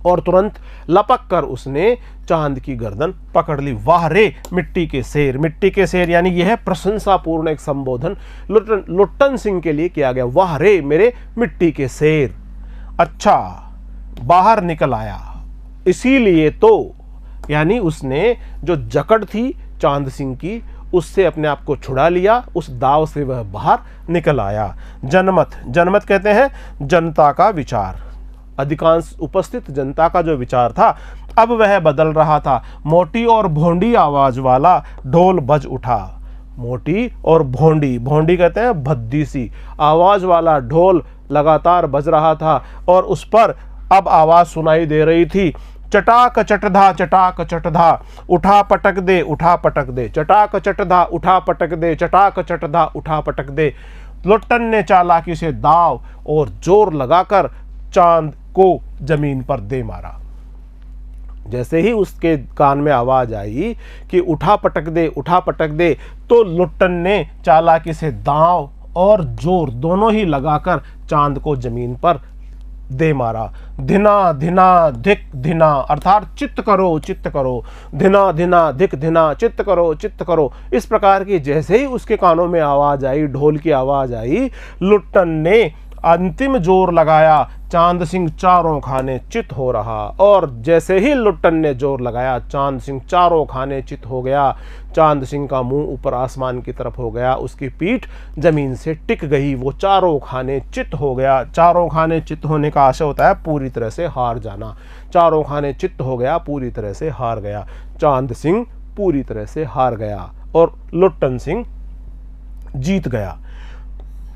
और तुरंत लपक कर उसने चांद की गर्दन पकड़ ली। वाह रे मिट्टी के शेर, मिट्टी के शेर यानी यह प्रशंसापूर्ण एक संबोधन लुट्टन सिंह के लिए किया गया। वाह रे मेरे मिट्टी के शेर। अच्छा, बाहर निकल आया, इसीलिए तो यानी उसने जो जकड़ थी चांद सिंह की उससे अपने आप को छुड़ा लिया, उस दाव से वह बाहर निकल आया। जनमत, जनमत कहते हैं जनता का विचार, अधिकांश उपस्थित जनता का जो विचार था अब वह बदल रहा था। मोटी और भोंडी आवाज वाला ढोल बज उठा। मोटी और भोंडी, भोंडी कहते हैं भद्दी सी आवाज वाला ढोल लगातार बज रहा था और उस पर अब आवाज सुनाई दे रही थी, चटाक चटधा चटाक चटधा, उठा पटक दे उठा पटक दे, चटाक चटधा उठा पटक दे, चटाक चटधा उठा पटक दे। लुट्टन ने चालाकी से दाव और जोर लगाकर चांद को जमीन पर दे मारा। जैसे ही उसके कान में आवाज आई कि उठा पटक दे उठा पटक दे, तो लुट्टन ने चालाकी से दाव और जोर दोनों ही लगाकर चांद को जमीन पर दे मारा। धिना धिना धिक धिना अर्थात चित्त करो चित्त करो, धिना धिना धिक धिना चित्त करो चित्त करो। इस प्रकार की जैसे ही उसके कानों में आवाज आई, ढोल की आवाज आई, लुट्टन ने अंतिम जोर लगाया। चांद सिंह चारों खाने चित हो रहा, और जैसे ही लुट्टन ने जोर लगाया चांद सिंह चारों खाने चित हो गया। चांद सिंह का मुंह ऊपर आसमान की तरफ हो गया, उसकी पीठ जमीन से टिक गई, वो चारों खाने चित हो गया। चारों खाने चित होने का आशय होता है पूरी तरह से हार जाना। चारों खाने चित हो गया, पूरी तरह से हार गया। चांद सिंह पूरी तरह से हार गया और लुट्टन सिंह जीत गया।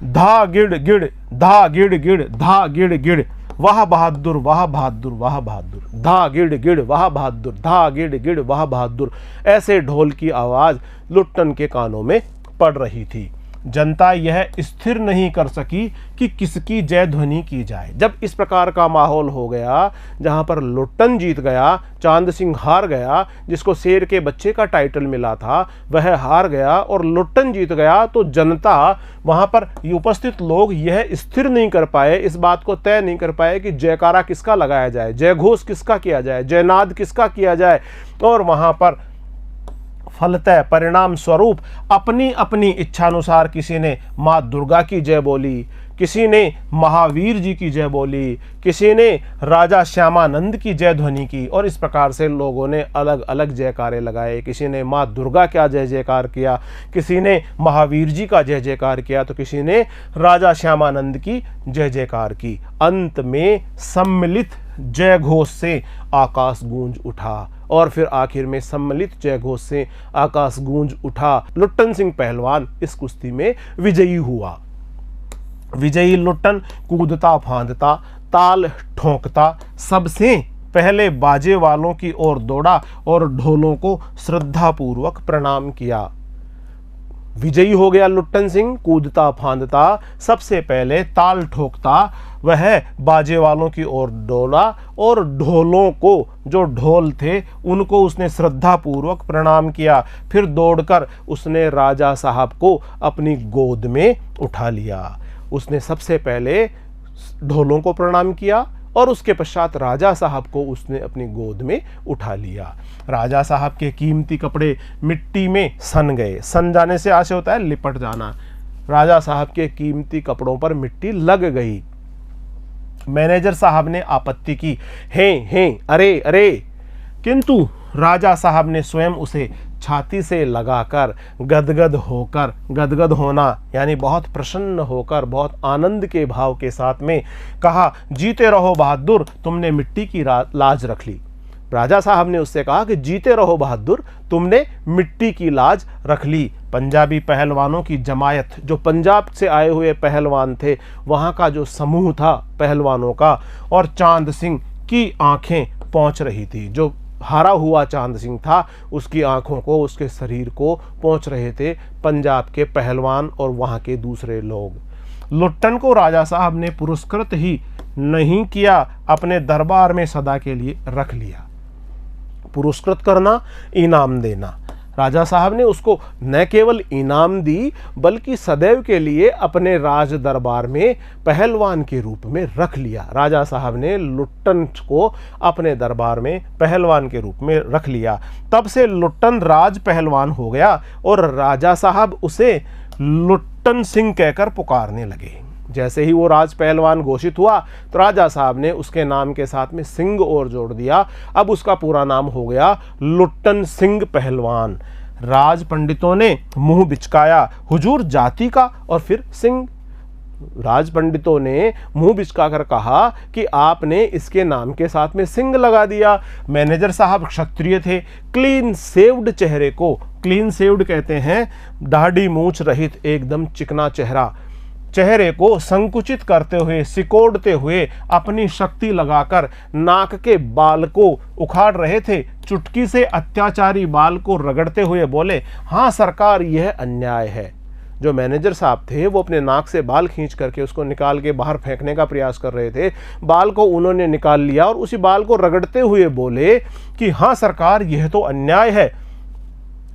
धा गिड़ गिड़, धा गिड़ गिड़, धा गिड़ गिड़, वाह बहादुर वाह बहादुर वाह बहादुर, धा गिड़ गिड़ वाह बहादुर, धा गिड़ गिड़ वाह बहादुर। ऐसे ढोल की आवाज लुट्टन के कानों में पड़ रही थी। जनता यह स्थिर नहीं कर सकी कि किसकी जय ध्वनि की जाए। जब इस प्रकार का माहौल हो गया जहां पर लुट्टन जीत गया, चांद सिंह हार गया, जिसको शेर के बच्चे का टाइटल मिला था वह हार गया और लुट्टन जीत गया, तो जनता वहां पर उपस्थित लोग यह स्थिर नहीं कर पाए, इस बात को तय नहीं कर पाए कि जयकारा किसका लगाया जाए, जय घोष किसका किया जाए, जयनाद किसका किया जाए। और वहां पर फलतः परिणाम स्वरूप अपनी अपनी इच्छानुसार किसी ने माँ दुर्गा की जय बोली, किसी ने महावीर जी की जय बोली, किसी ने राजा श्यामानंद की जय ध्वनि की, और इस प्रकार से लोगों ने अलग अलग जयकारे लगाए। किसी ने माँ दुर्गा का जय जयकार किया, किसी ने महावीर जी का जय जयकार किया, तो किसी ने राजा श्यामानंद की जय जयकार की। अंत में सम्मिलित जय घोष से आकाश गूंज उठा, और फिर आखिर में सम्मिलित जय घोष से आकाश गूंज उठा। लुट्टन सिंह पहलवान इस कुश्ती में विजयी हुआ। विजयी लुट्टन कूदता फांदता, ताल ठोंकता सबसे पहले बाजे वालों की ओर दौड़ा और ढोलों को श्रद्धापूर्वक प्रणाम किया। विजयी हो गया लुट्टन सिंह, कूदता फांदता सबसे पहले ताल ठोकता वह बाजे वालों की ओर दौड़ा और ढोलों को, जो ढोल थे उनको उसने श्रद्धापूर्वक प्रणाम किया। फिर दौड़कर उसने राजा साहब को अपनी गोद में उठा लिया। उसने सबसे पहले ढोलों को प्रणाम किया और उसके पश्चात राजा साहब को उसने अपनी गोद में उठा लिया। राजा साहब के कीमती कपड़े मिट्टी में सन गए। सन जाने से आशय होता है लिपट जाना। राजा साहब के कीमती कपड़ों पर मिट्टी लग गई। मैनेजर साहब ने आपत्ति की, हे अरे अरे, किंतु राजा साहब ने स्वयं उसे छाती से लगाकर गदगद होना यानी बहुत प्रसन्न होकर बहुत आनंद के भाव के साथ में कहा, जीते रहो बहादुर, तुमने मिट्टी की लाज रख ली। राजा साहब ने उससे कहा कि जीते रहो बहादुर, तुमने मिट्टी की लाज रख ली। पंजाबी पहलवानों की जमायत, जो पंजाब से आए हुए पहलवान थे, वहाँ का जो समूह था पहलवानों का, और चांद सिंह की आंखें पहुँच रही थी। जो हारा हुआ चांद सिंह था, उसकी आंखों को, उसके शरीर को पहुँच रहे थे पंजाब के पहलवान और वहाँ के दूसरे लोग। लुट्टन को राजा साहब ने पुरस्कृत ही नहीं किया, अपने दरबार में सदा के लिए रख लिया। पुरस्कृत करना, इनाम देना। राजा साहब ने उसको न केवल इनाम दी बल्कि सदैव के लिए अपने राज दरबार में पहलवान के रूप में रख लिया। राजा साहब ने लुट्टन को अपने दरबार में पहलवान के रूप में रख लिया। तब से लुट्टन राज पहलवान हो गया और राजा साहब उसे लुट्टन सिंह कहकर पुकारने लगे। जैसे ही वो राज पहलवान घोषित हुआ तो राजा साहब ने उसके नाम के साथ में सिंह और जोड़ दिया। अब उसका पूरा नाम हो गया लुट्टन सिंह पहलवान। राज पंडितों ने मुंह बिचकाया, हुजूर जाति का और फिर सिंह। राज पंडितों ने मुंह बिचकाकर कहा कि आपने इसके नाम के साथ में सिंह लगा दिया। मैनेजर साहब क्षत्रिय थे। क्लीन सेव्ड चेहरे को, क्लीन सेव्ड कहते हैं दाढ़ी मूछ रहित एकदम चिकना चेहरे को संकुचित करते हुए, सिकोड़ते हुए, अपनी शक्ति लगाकर नाक के बाल को उखाड़ रहे थे। चुटकी से अत्याचारी बाल को रगड़ते हुए बोले, हाँ सरकार, यह अन्याय है। जो मैनेजर साहब थे वो अपने नाक से बाल खींच करके उसको निकाल के बाहर फेंकने का प्रयास कर रहे थे। बाल को उन्होंने निकाल लिया और उसी बाल को रगड़ते हुए बोले कि हाँ सरकार, यह तो अन्याय है।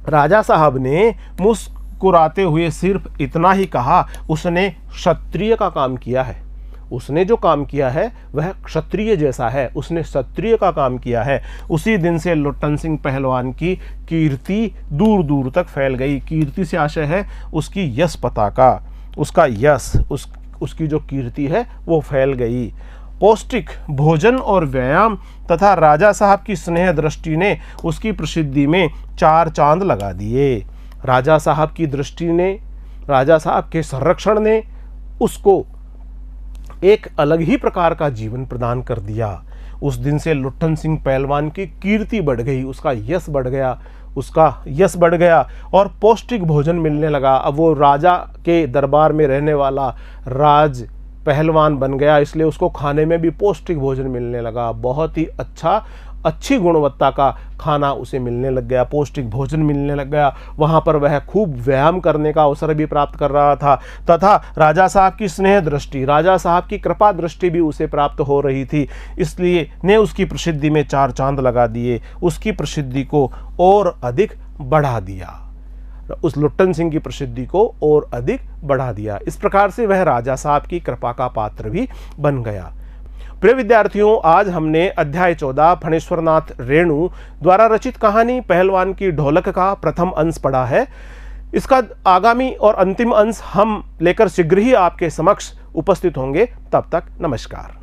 राजा साहब ने मुस्कुराते हुए सिर्फ इतना ही कहा, उसने क्षत्रिय का काम किया है। उसने जो काम किया है वह क्षत्रिय जैसा है, उसने क्षत्रिय का काम किया है। उसी दिन से लुट्टन सिंह पहलवान की कीर्ति दूर दूर तक फैल गई। कीर्ति से आशय है उसकी यश पताका, उसका यश, उसकी जो कीर्ति है वो फैल गई। पौष्टिक भोजन और व्यायाम तथा राजा साहब की स्नेह दृष्टि ने उसकी प्रसिद्धि में 4 चांद लगा दिए। राजा साहब की दृष्टि ने, राजा साहब के संरक्षण ने उसको एक अलग ही प्रकार का जीवन प्रदान कर दिया। उस दिन से लुट्टन सिंह पहलवान की कीर्ति बढ़ गई, उसका यश बढ़ गया और पौष्टिक भोजन मिलने लगा। अब वो राजा के दरबार में रहने वाला राज पहलवान बन गया, इसलिए उसको खाने में भी पौष्टिक भोजन मिलने लगा। बहुत ही अच्छी गुणवत्ता का खाना उसे मिलने लग गया, पौष्टिक भोजन मिलने लग गया। वहाँ पर वह खूब व्यायाम करने का अवसर भी प्राप्त कर रहा था तथा राजा साहब की स्नेह दृष्टि, राजा साहब की कृपा दृष्टि भी उसे प्राप्त हो रही थी। इसलिए ने उसकी प्रसिद्धि में 4 चांद लगा दिए, उसकी प्रसिद्धि को और अधिक बढ़ा दिया, उस लुट्टन सिंह की प्रसिद्धि को और अधिक बढ़ा दिया। इस प्रकार से वह राजा साहब की कृपा का पात्र भी बन गया। प्रिय विद्यार्थियों, आज हमने अध्याय 14 फणेश्वरनाथ रेणु द्वारा रचित कहानी पहलवान की ढोलक का प्रथम अंश पढ़ा है। इसका आगामी और अंतिम अंश हम लेकर शीघ्र ही आपके समक्ष उपस्थित होंगे। तब तक नमस्कार।